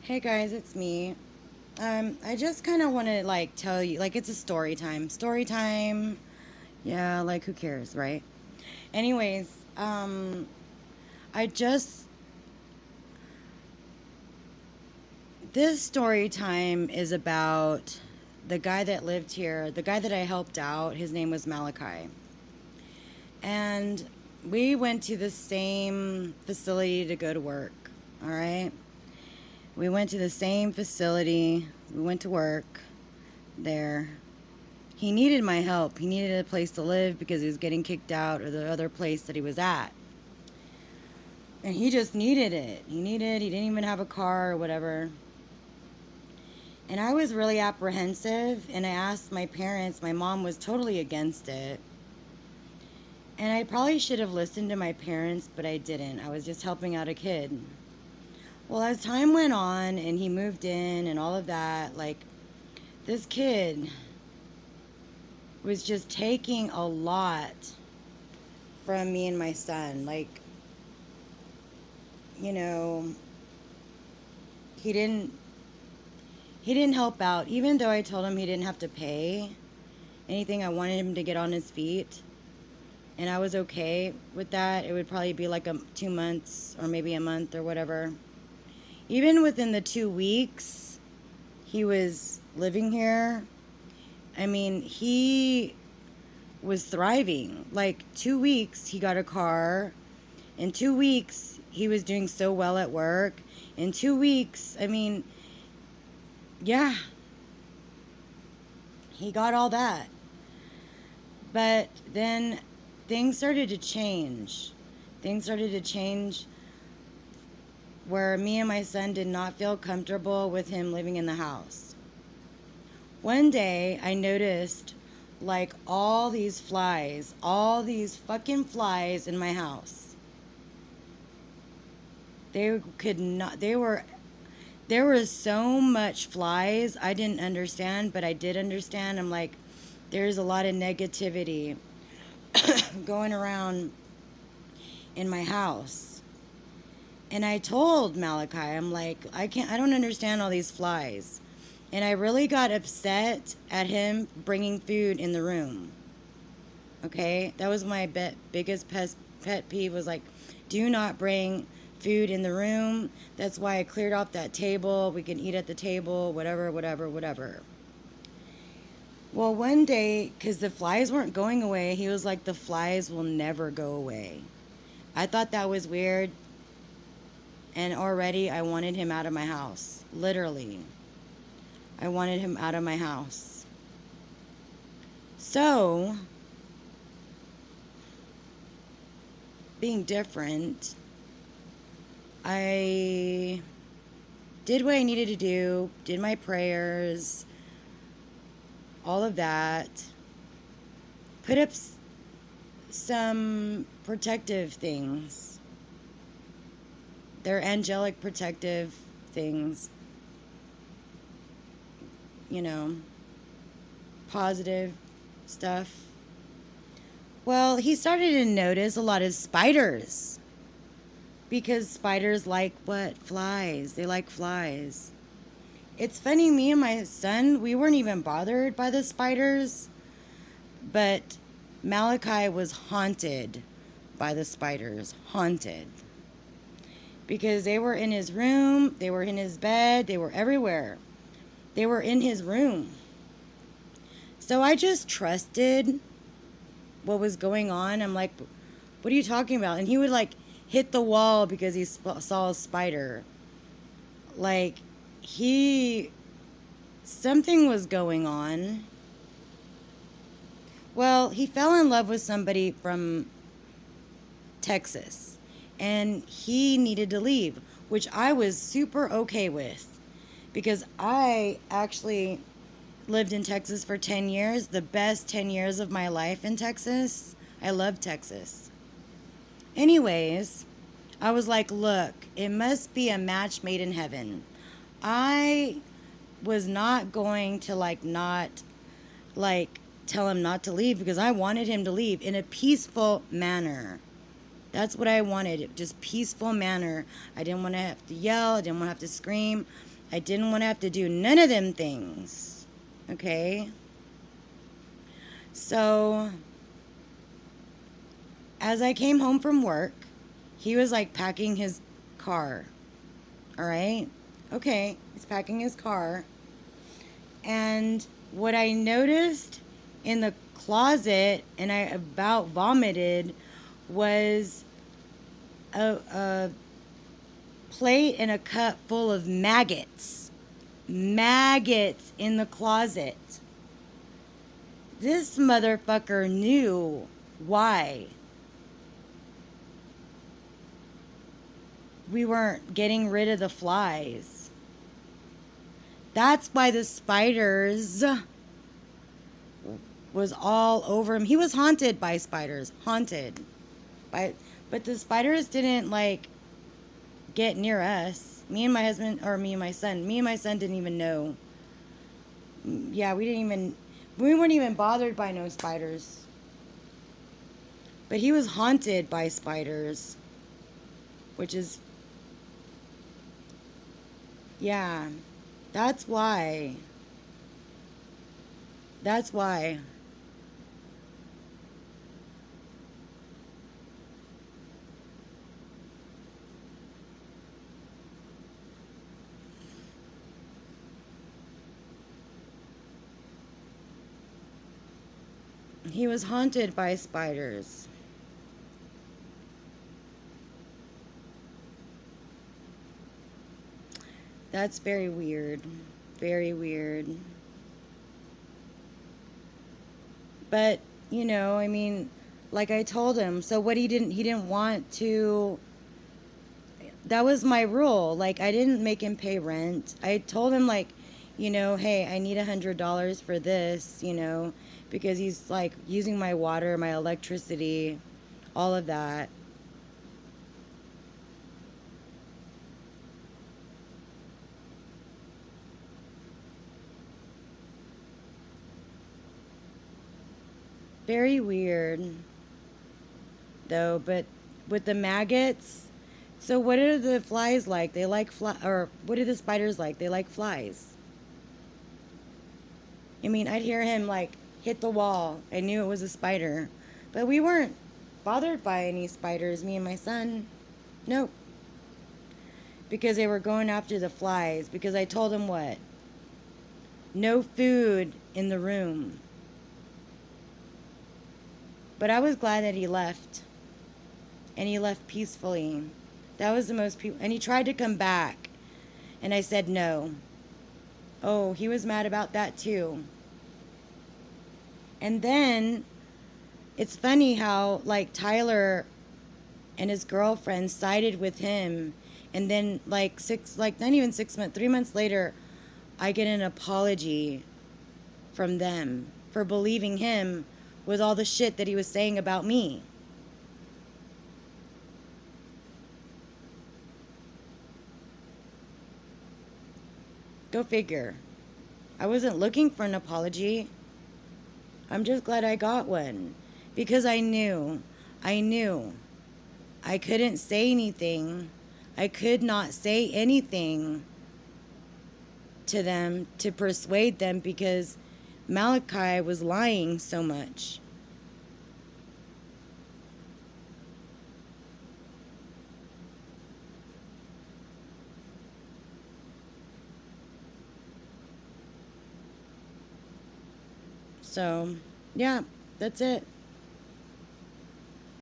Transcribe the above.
Hey guys, it's me. I just kind of want to tell you, it's a story time. Story time. Yeah, who cares, right? Anyways, I just this story time is about the guy that lived here, the guy that I helped out. His name was Malachi, and we went to the same facility to go to work. All right, we went to the same facility. We went to work there. He needed my help. He needed a place to live because he was getting kicked out of the other place that he was at. And he just needed it. He didn't even have a car or whatever. And I was really apprehensive, and I asked my parents. My mom was totally against it. And I probably should have listened to my parents, but I didn't. I was just helping out a kid. Well, as time went on and he moved in and all of that, this kid was just taking a lot from me and my son. You know, he didn't he didn't help out, even though I told him he didn't have to pay anything. I wanted him to get on his feet, and I was okay with that. It would probably be 2 months or maybe a month or whatever. Even within the 2 weeks he was living here, I mean, he was thriving. 2 weeks he got a car. In 2 weeks he was doing so well at work. In 2 weeks, I mean, yeah, he got all that. But then things started to change. Things started to change where me and my son did not feel comfortable with him living in the house. One day I noticed all these flies, all these fucking flies in my house. They could not, they were There was so much flies. I didn't understand, but I did understand. I'm like, there's a lot of negativity going around in my house. And I told Malachi, I'm like, I don't understand all these flies. And I really got upset at him bringing food in the room. Okay? That was my biggest pet peeve, was do not bring food in the room. That's why I cleared off that table. We can eat at the table, whatever, whatever, whatever. Well, one day, because the flies weren't going away, he was like, the flies will never go away. I thought that was weird. And already I wanted him out of my house. Literally. I wanted him out of my house. So, being different, I did what I needed to do, did my prayers, all of that, put up some protective things. They're angelic protective things, positive stuff. Well, he started to notice a lot of spiders. Because spiders like what? Flies. They like flies. It's funny, me and my son, we weren't even bothered by the spiders. But Malachi was haunted by the spiders. Haunted. Because they were in his room, they were in his bed, they were everywhere. They were in his room. So I just trusted what was going on. I'm like, what are you talking about? And he would hit the wall because he saw a spider. Something was going on. Well, he fell in love with somebody from Texas, and he needed to leave, which I was super okay with, because I actually lived in Texas for 10 years, the best 10 years of my life in Texas. I love Texas. Anyways, I was like, look, it must be a match made in heaven. I was not going to not tell him not to leave, because I wanted him to leave in a peaceful manner. That's what I wanted, just peaceful manner. I didn't want to have to yell. I didn't want to have to scream. I didn't want to have to do none of them things. Okay? So, as I came home from work, he was like packing his car. All right? Okay, he's packing his car. And what I noticed in the closet, and I about vomited, was a plate and a cup full of maggots. Maggots in the closet. This motherfucker knew why we weren't getting rid of the flies. That's why the spiders was all over him. He was haunted by spiders. Haunted. But the spiders didn't like get near us. Me and my husband, or me and my son. Me and my son didn't even know. Yeah, we weren't even bothered by no spiders. But he was haunted by spiders. Which is, yeah, that's why. That's why. He was haunted by spiders. That's very weird. Very weird. But, you know, I mean, like I told him, so what he didn't want to, that was my rule. Like, I didn't make him pay rent. I told him, like, you know, hey, I need $100 for this, you know, because he's like using my water, my electricity, all of that. Very weird, though. But with the maggots, so what are the flies like? They like or what are the spiders like? They like flies. I mean, I'd hear him like hit the wall. I knew it was a spider. But we weren't bothered by any spiders, me and my son. Nope. Because they were going after the flies. Because I told him what? No food in the room. But I was glad that he left. And he left peacefully. That was the most people. And he tried to come back. And I said no. Oh, he was mad about that too. And then it's funny how like Tyler and his girlfriend sided with him, and then like not even 6 months, 3 months later, I get an apology from them for believing him with all the shit that he was saying about me. Go figure. I wasn't looking for an apology. I'm just glad I got one. Because I knew. I couldn't say anything. I could not say anything to them to persuade them because Malachi was lying so much. So, yeah, that's it.